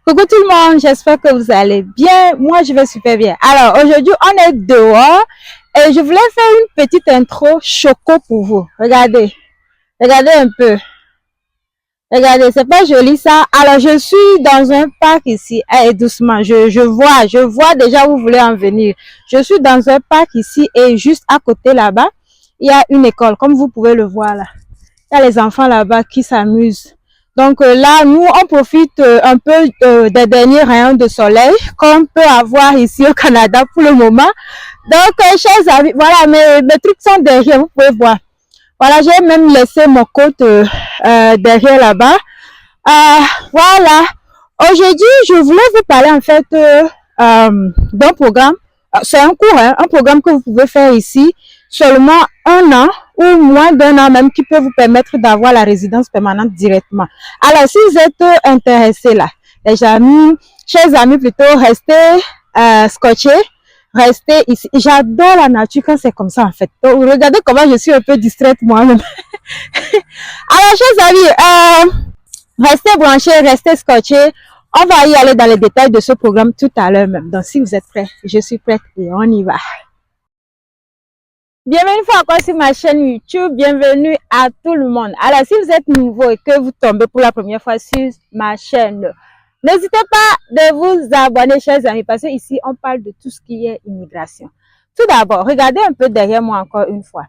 Coucou tout le monde, j'espère que vous allez bien. Moi, je vais super bien. Alors, aujourd'hui, on est dehors et je voulais faire une petite intro choco pour vous. Regardez, regardez un peu. Regardez, c'est pas joli ça. Alors, je suis dans un parc ici. Eh, doucement, je vois déjà où vous voulez en venir. Je suis dans un parc ici et juste à côté là-bas, il y a une école, comme vous pouvez le voir là. Il y a les enfants là-bas qui s'amusent. Donc là, nous, on profite un peu des derniers rayons de soleil qu'on peut avoir ici au Canada pour le moment. Donc, chers amis, voilà, mes trucs sont derrière, vous pouvez voir. Voilà, j'ai même laissé mon coat derrière là-bas. Voilà. Aujourd'hui, je voulais vous parler en fait d'un programme. C'est un cours, hein, un programme que vous pouvez faire ici, seulement un an ou moins d'un an même, qui peut vous permettre d'avoir la résidence permanente directement. Alors, si vous êtes intéressés là, les amis, chers amis plutôt, restez scotchés, restez ici. J'adore la nature quand c'est comme ça en fait. Donc, regardez comment je suis un peu distraite moi-même. Alors, chers amis, restez branchés, restez scotchés. On va y aller dans les détails de ce programme tout à l'heure même. Donc, si vous êtes prêts, je suis prête et on y va. Bienvenue une fois encore sur ma chaîne YouTube. Bienvenue à tout le monde. Alors, si vous êtes nouveau et que vous tombez pour la première fois sur ma chaîne, n'hésitez pas de vous abonner, chers amis, parce que ici, on parle de tout ce qui est immigration. Tout d'abord, regardez un peu derrière moi encore une fois.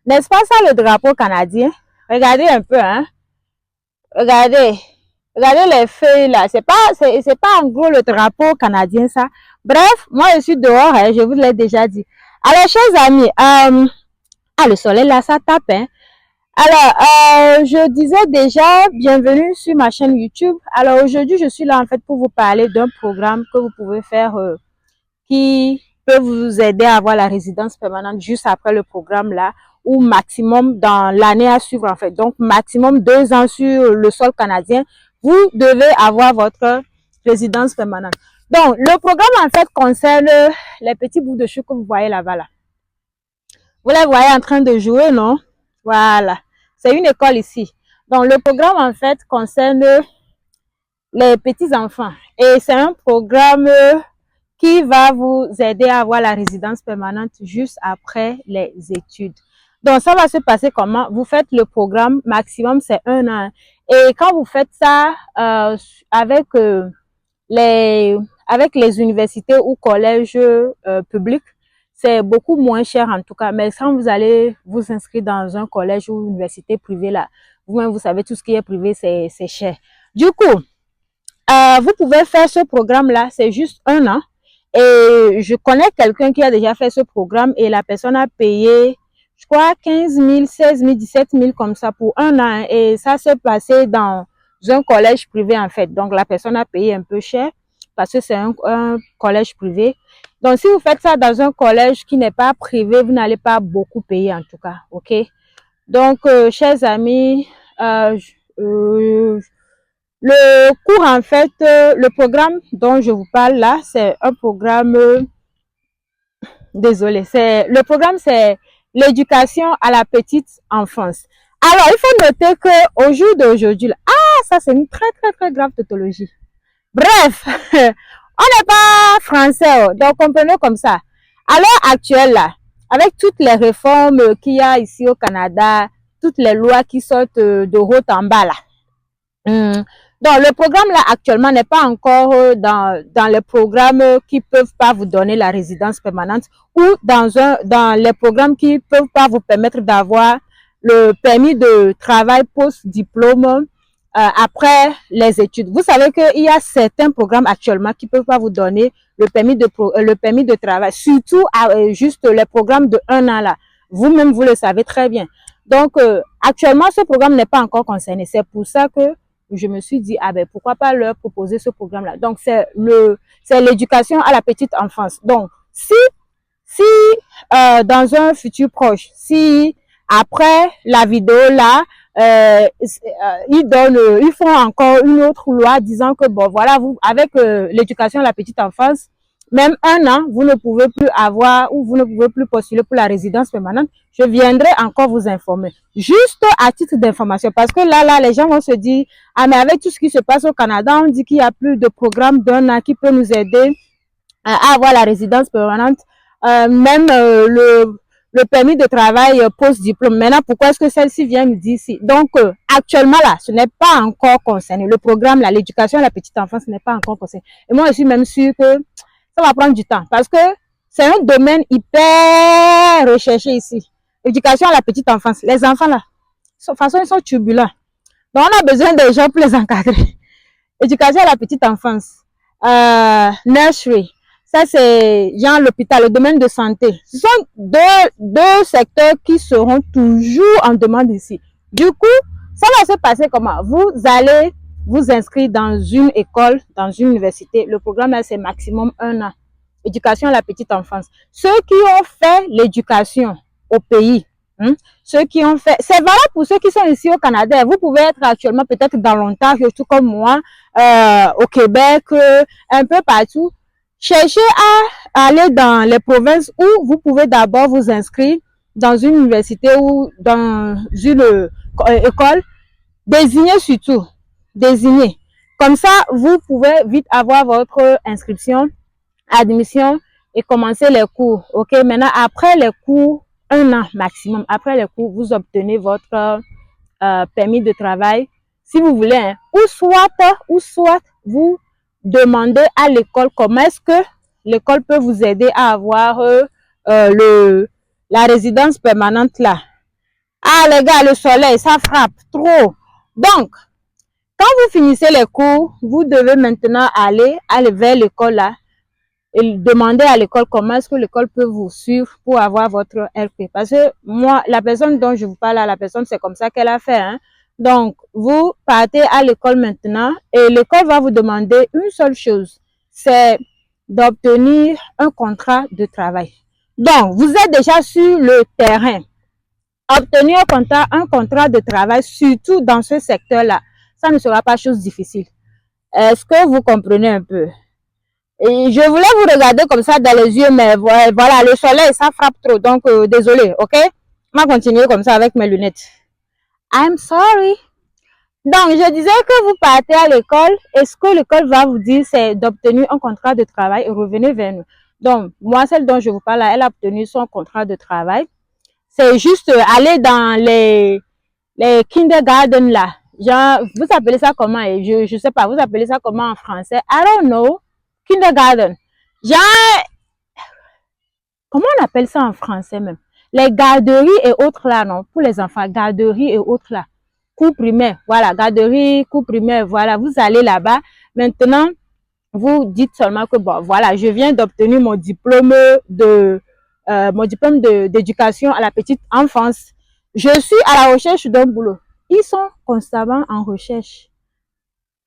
N'est-ce pas ça le drapeau canadien? Regardez un peu, hein. Regardez. Regardez les feuilles là. C'est pas en gros le drapeau canadien, ça. Bref, moi, je suis dehors, hein, je vous l'ai déjà dit. Alors, chers amis, le soleil là, ça tape, hein. Alors, je disais déjà, bienvenue sur ma chaîne YouTube. Alors, aujourd'hui, je suis là en fait pour vous parler d'un programme que vous pouvez faire qui peut vous aider à avoir la résidence permanente juste après le programme là, ou maximum dans l'année à suivre en fait. Donc, maximum 2 ans sur le sol canadien, vous devez avoir votre résidence permanente. Donc, le programme en fait concerne les petits bouts de chou que vous voyez là-bas là. Vous les voyez en train de jouer, non? Voilà. C'est une école ici. Donc, le programme, en fait, concerne les petits-enfants. Et c'est un programme qui va vous aider à avoir la résidence permanente juste après les études. Donc, ça va se passer comment? Vous faites le programme, maximum, c'est 1 an. Et quand vous faites ça avec les universités ou collèges publics, c'est beaucoup moins cher en tout cas. Mais quand vous allez vous inscrire dans un collège ou une université privée, là, vous-même, vous savez, tout ce qui est privé, c'est cher. Du coup, vous pouvez faire ce programme-là, c'est juste 1 an. Et je connais quelqu'un qui a déjà fait ce programme et la personne a payé, je crois, 15 000, 16 000, 17 000 comme ça pour 1 an. Et ça s'est passé dans un collège privé en fait. Donc, la personne a payé un peu cher parce que c'est un collège privé. Donc, si vous faites ça dans un collège qui n'est pas privé, vous n'allez pas beaucoup payer en tout cas, ok? Donc, chers amis, le cours en fait, le programme dont je vous parle là, c'est un programme, le programme c'est l'éducation à la petite enfance. Alors, il faut noter que au jour d'aujourd'hui, ça c'est une très très très grave tautologie. Bref, on n'est pas français, donc comprenez comme ça. À l'heure actuelle, là, avec toutes les réformes qu'il y a ici au Canada, toutes les lois qui sortent de haut en bas, là. Donc, le programme, là, actuellement, n'est pas encore dans les programmes qui peuvent pas vous donner la résidence permanente ou dans les programmes qui peuvent pas vous permettre d'avoir le permis de travail post-diplôme après les études. Vous savez qu'il y a certains programmes actuellement qui peuvent pas vous donner le permis de travail, surtout juste les programmes de 1 an là. Vous-même, vous le savez très bien. Donc, actuellement, ce programme n'est pas encore concerné. C'est pour ça que je me suis dit, pourquoi pas leur proposer ce programme-là. Donc, c'est l'éducation à la petite enfance. Donc, si dans un futur proche, si après la vidéo là, ils font encore une autre loi disant que bon voilà, vous avec l'éducation à la petite enfance, même 1 an, vous ne pouvez plus avoir ou vous ne pouvez plus postuler pour la résidence permanente. Je viendrai encore vous informer. Juste à titre d'information, parce que là, les gens vont se dire, ah, mais avec tout ce qui se passe au Canada, on dit qu'il n'y a plus de programme d'1 an qui peut nous aider à avoir la résidence permanente. Même le permis de travail post-diplôme. Maintenant, pourquoi est-ce que celle-ci vient me dire ici? Donc, actuellement, là, ce n'est pas encore concerné. Le programme, là, l'éducation à la petite enfance, ce n'est pas encore concerné. Et moi, je suis même sûre que ça va prendre du temps parce que c'est un domaine hyper recherché ici. L'éducation à la petite enfance. Les enfants, là, de toute façon, ils sont turbulents. Donc, on a besoin des gens pour les encadrer. Éducation à la petite enfance. Nursery. Ça, c'est genre l'hôpital, le domaine de santé. Ce sont deux secteurs qui seront toujours en demande ici. Du coup, ça va se passer comment? Vous allez vous inscrire dans une école, dans une université. Le programme, là, c'est maximum 1 an. Éducation à la petite enfance. Ceux qui ont fait l'éducation au pays, ceux qui ont fait, c'est valable pour ceux qui sont ici au Canada. Vous pouvez être actuellement peut-être dans l'Ontario, tout comme moi, au Québec, un peu partout. Cherchez à aller dans les provinces où vous pouvez d'abord vous inscrire dans une université ou dans une école. Désignez surtout, désignez. Comme ça, vous pouvez vite avoir votre inscription, admission et commencer les cours. Ok, maintenant après les cours, 1 an maximum. Après les cours, vous obtenez votre permis de travail, si vous voulez, hein. Ou soit vous demandez à l'école comment est-ce que l'école peut vous aider à avoir la résidence permanente là. Ah les gars, le soleil, ça frappe trop. Donc, quand vous finissez les cours, vous devez maintenant aller vers l'école là et demander à l'école comment est-ce que l'école peut vous suivre pour avoir votre RP. Parce que moi, la personne dont je vous parle, la personne, c'est comme ça qu'elle a fait. Hein. Donc, vous partez à l'école maintenant et l'école va vous demander une seule chose, c'est d'obtenir un contrat de travail. Donc, vous êtes déjà sur le terrain. Obtenir un contrat de travail, surtout dans ce secteur-là, ça ne sera pas chose difficile. Est-ce que vous comprenez un peu? Et je voulais vous regarder comme ça dans les yeux, mais voilà, le soleil, ça frappe trop. Donc, désolé, ok? On va continuer comme ça avec mes lunettes. I'm sorry. Donc, je disais que vous partez à l'école et ce que l'école va vous dire, c'est d'obtenir un contrat de travail et revenez vers nous. Donc, moi, celle dont je vous parle, elle a obtenu son contrat de travail. C'est juste aller dans les kindergarten là. Genre, vous appelez ça comment? Je sais pas, vous appelez ça comment en français? I don't know. Kindergarten. Genre, comment on appelle ça en français même? Les garderies et autres là, non? Pour les enfants, garderies et autres là. Cours primaire, voilà, garderie, cours primaire, voilà. Vous allez là-bas. Maintenant, vous dites seulement que bon, voilà, je viens d'obtenir mon diplôme d'éducation à la petite enfance. Je suis à la recherche d'un boulot. Ils sont constamment en recherche.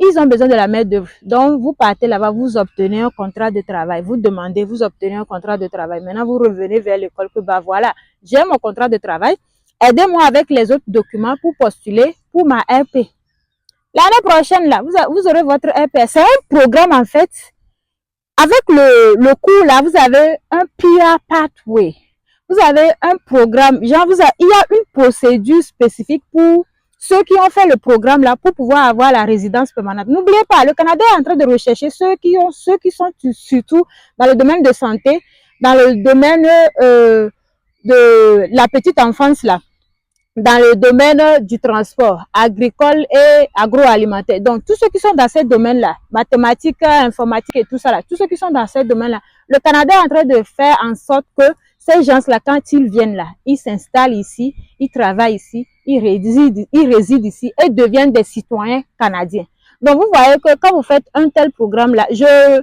Ils ont besoin de la main-d'œuvre. Donc, vous partez là-bas, vous obtenez un contrat de travail. Vous demandez, vous obtenez un contrat de travail. Maintenant, vous revenez vers l'école que, bah voilà, j'ai mon contrat de travail. Aidez-moi avec les autres documents pour postuler pour ma RP. L'année prochaine, là, vous aurez votre RP. C'est un programme, en fait. Avec le cours, là, vous avez un peer pathway. Vous avez un programme. Genre, il y a une procédure spécifique pour ceux qui ont fait le programme là pour pouvoir avoir la résidence permanente. N'oubliez pas, le Canada est en train de rechercher ceux qui sont surtout dans le domaine de santé, dans le domaine de la petite enfance là, dans le domaine du transport agricole et agroalimentaire. Donc, tous ceux qui sont dans ces domaines-là, mathématiques, informatique et tout ça là, tous ceux qui sont dans ces domaines-là, le Canada est en train de faire en sorte que ces gens-là, quand ils viennent là, ils s'installent ici, ils travaillent ici, ils résident ici et deviennent des citoyens canadiens. Donc, vous voyez que quand vous faites un tel programme-là, je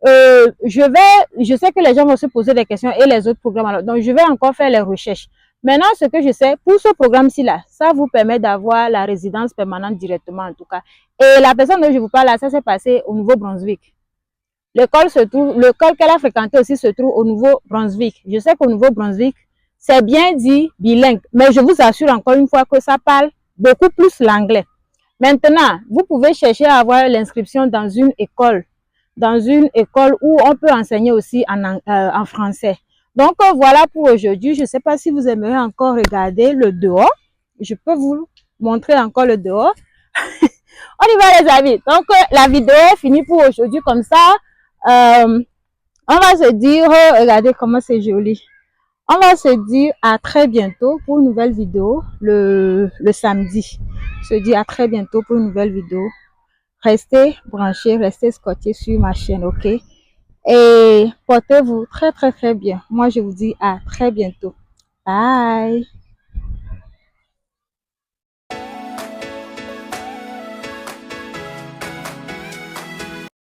sais que les gens vont se poser des questions et les autres programmes. Alors, donc, je vais encore faire les recherches. Maintenant, ce que je sais, pour ce programme-ci là, ça vous permet d'avoir la résidence permanente directement en tout cas. Et la personne dont je vous parle là, ça s'est passé au Nouveau-Brunswick. L'école qu'elle a fréquenté aussi se trouve au Nouveau-Brunswick. Je sais qu'au Nouveau-Brunswick, c'est bien dit bilingue, mais je vous assure encore une fois que ça parle beaucoup plus l'anglais. Maintenant, vous pouvez chercher à avoir l'inscription dans une école dans une école où on peut enseigner aussi en français. Donc voilà pour aujourd'hui. Je ne sais pas si vous aimeriez encore regarder le dehors. Je peux vous montrer encore le dehors. On y va les amis. Donc la vidéo est finie pour aujourd'hui. Comme ça, on va se dire, regardez comment c'est joli. On va se dire à très bientôt pour une nouvelle vidéo le samedi. Se dit à très bientôt pour une nouvelle vidéo. Restez branchés, restez scotchés sur ma chaîne, ok? Et portez-vous très très très bien. Moi je vous dis à très bientôt. Bye!